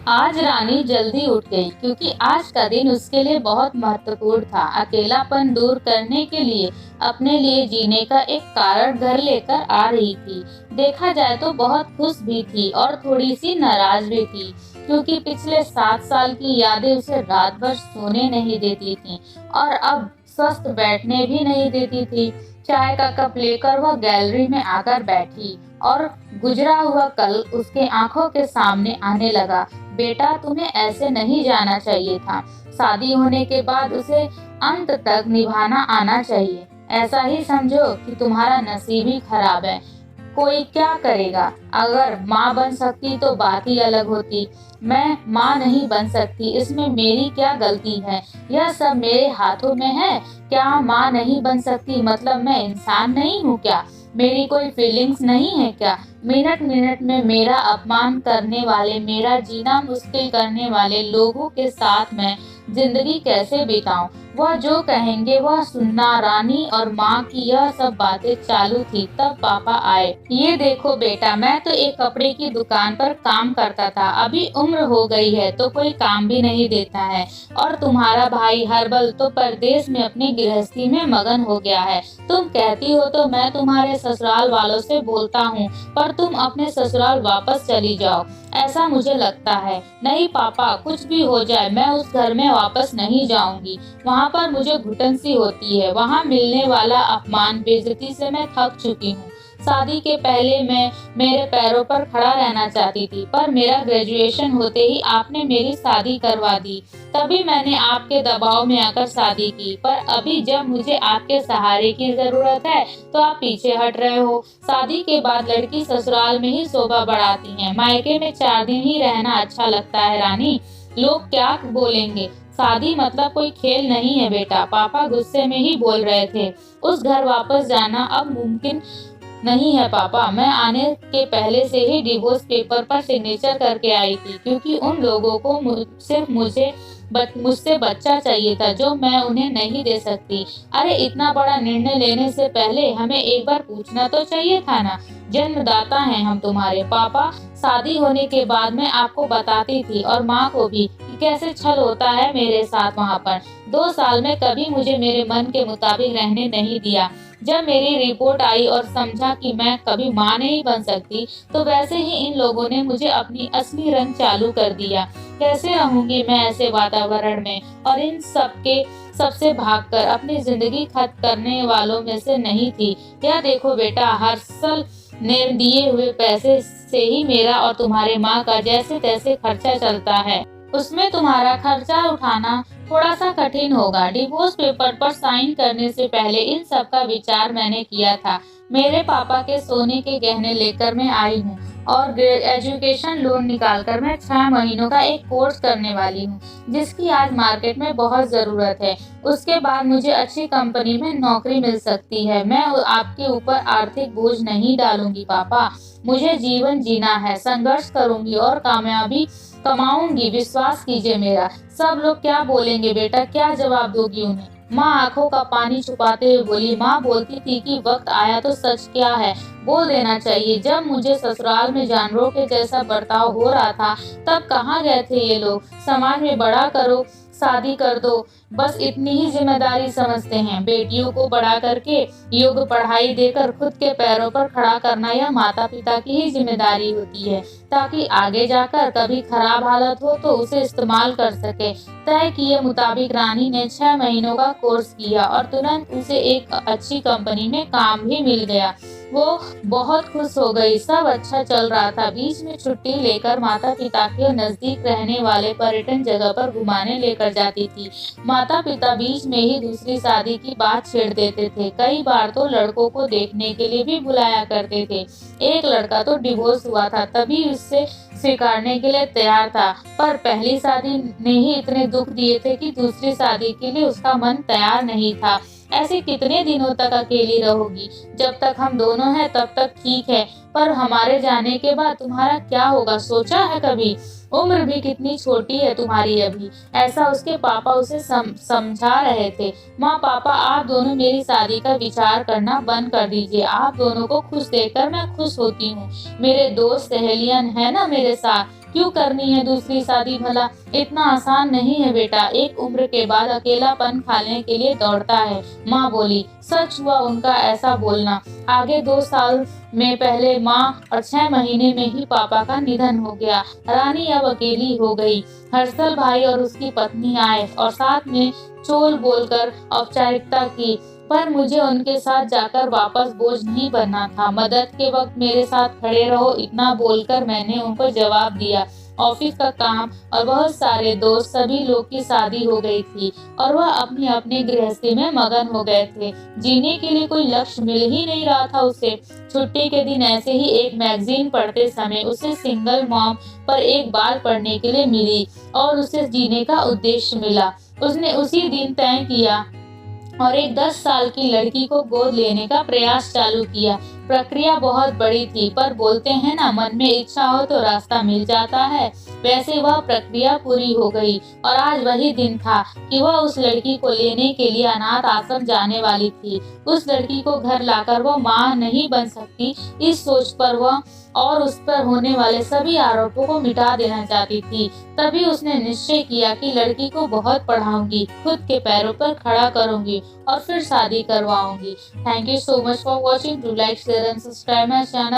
आज रानी जल्दी उठ गई क्योंकि आज का दिन उसके लिए बहुत महत्वपूर्ण था। अकेलापन दूर करने के लिए अपने लिए जीने का एक कारण घर लेकर आ रही थी। देखा जाए तो बहुत खुश भी थी और थोड़ी सी नाराज भी थी क्योंकि पिछले 7 साल की यादें उसे रात भर सोने नहीं देती थी और अब स्वस्थ बैठने भी नहीं देती थी। चाय का कप लेकर वह गैलरी में आकर बैठी और गुजरा हुआ कल उसके आंखों के सामने आने लगा। बेटा, तुम्हें ऐसे नहीं जाना चाहिए था। शादी होने के बाद उसे अंत तक निभाना आना चाहिए। ऐसा ही समझो कि तुम्हारा नसीब ही खराब है। कोई क्या करेगा। अगर माँ बन सकती तो बात ही अलग होती। मैं माँ नहीं बन सकती, इसमें मेरी क्या गलती है। यह सब मेरे हाथों में है। क्या माँ नहीं बन सकती मतलब मैं इंसान नहीं हूँ क्या? मेरी कोई फीलिंग्स नहीं है क्या? मिनट मिनट में मेरा अपमान करने वाले, मेरा जीना मुश्किल करने वाले लोगों के साथ मैं जिंदगी कैसे बिताऊं? वह जो कहेंगे वह सुनना। रानी और माँ की यह सब बातें चालू थी तब पापा आए। ये देखो बेटा, मैं तो एक कपड़े की दुकान पर काम करता था। अभी उम्र हो गई है तो कोई काम भी नहीं देता है। और तुम्हारा भाई हर्बल तो परदेश में अपनी गृहस्थी में मगन हो गया है। तुम कहती हो तो मैं तुम्हारे ससुराल वालों से बोलता हूँ, पर तुम अपने ससुराल वापस चली जाओ, ऐसा मुझे लगता है। नहीं पापा, कुछ भी हो जाए मैं उस घर में वापस नहीं जाऊंगी। वहाँ पर मुझे घुटन सी होती है। वहाँ मिलने वाला अपमान, बेइज्जती से मैं थक चुकी हूँ। शादी के पहले मैं मेरे पैरों पर खड़ा रहना चाहती थी, पर मेरा ग्रेजुएशन होते ही आपने मेरी शादी करवा दी। तभी मैंने आपके दबाव में आकर शादी की, पर अभी जब मुझे आपके सहारे की जरूरत है तो आप पीछे हट रहे हो। शादी के बाद लड़की ससुराल में ही शोभा बढ़ाती है। मायके में 4 दिन ही रहना अच्छा लगता है रानी। लोग क्या बोलेंगे। शादी मतलब कोई खेल नहीं है बेटा। पापा गुस्से में ही बोल रहे थे। उस घर वापस जाना अब मुमकिन नहीं है पापा। मैं आने के पहले से ही डिवोर्स पेपर पर सिग्नेचर करके आई थी क्योंकि उन लोगों को सिर्फ मुझसे बच्चा चाहिए था जो मैं उन्हें नहीं दे सकती। अरे इतना बड़ा निर्णय लेने से पहले हमें एक बार पूछना तो चाहिए था ना। जन्मदाता हैं हम तुम्हारे। पापा, शादी होने के बाद मैं आपको बताती थी और माँ को भी कि कैसे छल होता है मेरे साथ वहाँ पर। 2 साल में कभी मुझे मेरे मन के मुताबिक रहने नहीं दिया। जब मेरी रिपोर्ट आई और समझा कि मैं कभी माँ नहीं बन सकती, तो वैसे ही इन लोगों ने मुझे अपनी असली रंग चालू कर दिया। कैसे रहूंगी मैं ऐसे वातावरण में और इन सबसे भागकर अपनी जिंदगी खत्म करने वालों में से नहीं थी। यह देखो बेटा, हर्षल ने दिए हुए पैसे से ही मेरा और तुम्हारे माँ का जैसे तैसे खर्चा चलता है। उसमें तुम्हारा खर्चा उठाना थोड़ा सा कठिन होगा। डिवोर्स पेपर पर साइन करने से पहले इन सब का विचार मैंने किया था। मेरे पापा के सोने के गहने लेकर मैं आई हूँ और एजुकेशन लोन निकालकर मैं 6 महीनों का एक कोर्स करने वाली हूँ जिसकी आज मार्केट में बहुत जरूरत है। उसके बाद मुझे अच्छी कंपनी में नौकरी मिल सकती है। मैं आपके ऊपर आर्थिक बोझ नहीं डालूंगी पापा। मुझे जीवन जीना है, संघर्ष करूंगी और कामयाबी कमाऊंगी, विश्वास कीजिए मेरा। सब लोग क्या बोलेंगे बेटा, क्या जवाब दोगी उन्हें? माँ आंखों का पानी छुपाते हुए बोली। माँ बोलती थी कि वक्त आया तो सच क्या है बोल देना चाहिए। जब मुझे ससुराल में जानवरों के जैसा बर्ताव हो रहा था तब कहाँ गए थे ये लोग। समाज में बड़ा करो, शादी कर दो, बस इतनी ही जिम्मेदारी समझते हैं। बेटियों को बड़ा करके योग्य पढ़ाई देकर खुद के पैरों पर खड़ा करना यह माता पिता की ही जिम्मेदारी होती है, ताकि आगे जाकर कभी खराब हालत हो तो उसे इस्तेमाल कर सके। तय किए मुताबिक रानी ने 6 महीनों का कोर्स किया और तुरंत उसे एक अच्छी कंपनी में काम भी मिल गया। वो बहुत खुश हो गई। सब अच्छा चल रहा था। बीच में छुट्टी लेकर माता पिता के नजदीक रहने वाले पर्यटन जगह पर घुमाने लेकर जाती थी। माता पिता बीच में ही दूसरी शादी की बात छेड़ देते थे। कई बार तो लड़कों को देखने के लिए भी बुलाया करते थे। एक लड़का तो डिवोर्स हुआ था तभी उससे स्वीकारने के लिए तैयार था, पर पहली शादी ने ही इतने दुख दिए थे कि दूसरी शादी के लिए उसका मन तैयार नहीं था। ऐसे कितने दिनों तक अकेली रहोगी? जब तक हम दोनों हैं तब तक ठीक है, पर हमारे जाने के बाद तुम्हारा क्या होगा, सोचा है कभी? उम्र भी कितनी छोटी है तुम्हारी अभी। ऐसा उसके पापा उसे समझा रहे थे। माँ, पापा, आप दोनों मेरी शादी का विचार करना बंद कर दीजिए। आप दोनों को खुश देखकर मैं खुश होती हूँ। मेरे दोस्त सहेलियन है ना मेरे साथ, क्यों करनी है दूसरी शादी भला? इतना आसान नहीं है बेटा, एक उम्र के बाद अकेलापन खाने के लिए दौड़ता है। माँ बोली। सच हुआ उनका ऐसा बोलना। आगे 2 साल में पहले माँ और 6 महीने में ही पापा का निधन हो गया। रानी अब अकेली हो गई। हर्षल भाई और उसकी पत्नी आए और साथ में चोल बोलकर औपचारिकता की, पर मुझे उनके साथ जाकर वापस बोझ नहीं बनना था। मदद के वक्त मेरे साथ खड़े रहो, इतना बोलकर मैंने उनको जवाब दिया। ऑफिस का काम और बहुत सारे दोस्त, सभी लोग की शादी हो गई थी और वह अपने अपने गृहस्थी में मगन हो गए थे। जीने के लिए कोई लक्ष्य मिल ही नहीं रहा था उसे। छुट्टी के दिन ऐसे ही एक मैगजीन पढ़ते समय उसे सिंगल मॉम पर एक बात पढ़ने के लिए मिली और उसे जीने का उद्देश्य मिला। उसने उसी दिन तय किया और एक 10 साल की लड़की को गोद लेने का प्रयास चालू किया। प्रक्रिया बहुत बड़ी थी, पर बोलते हैं ना, मन में इच्छा हो तो रास्ता मिल जाता है। वैसे वह प्रक्रिया पूरी हो गई और आज वही दिन था कि वह उस लड़की को लेने के लिए अनाथ आश्रम जाने वाली थी। उस लड़की को घर लाकर वह मां नहीं बन सकती, इस सोच पर वह और उस पर होने वाले सभी आरोपों को मिटा देना चाहती थी। तभी उसने निश्चय किया कि लड़की को बहुत पढ़ाऊंगी, खुद के पैरों पर खड़ा करूंगी और फिर शादी करवाऊंगी। Thank you so much for watching. Do like, share and subscribe my channel.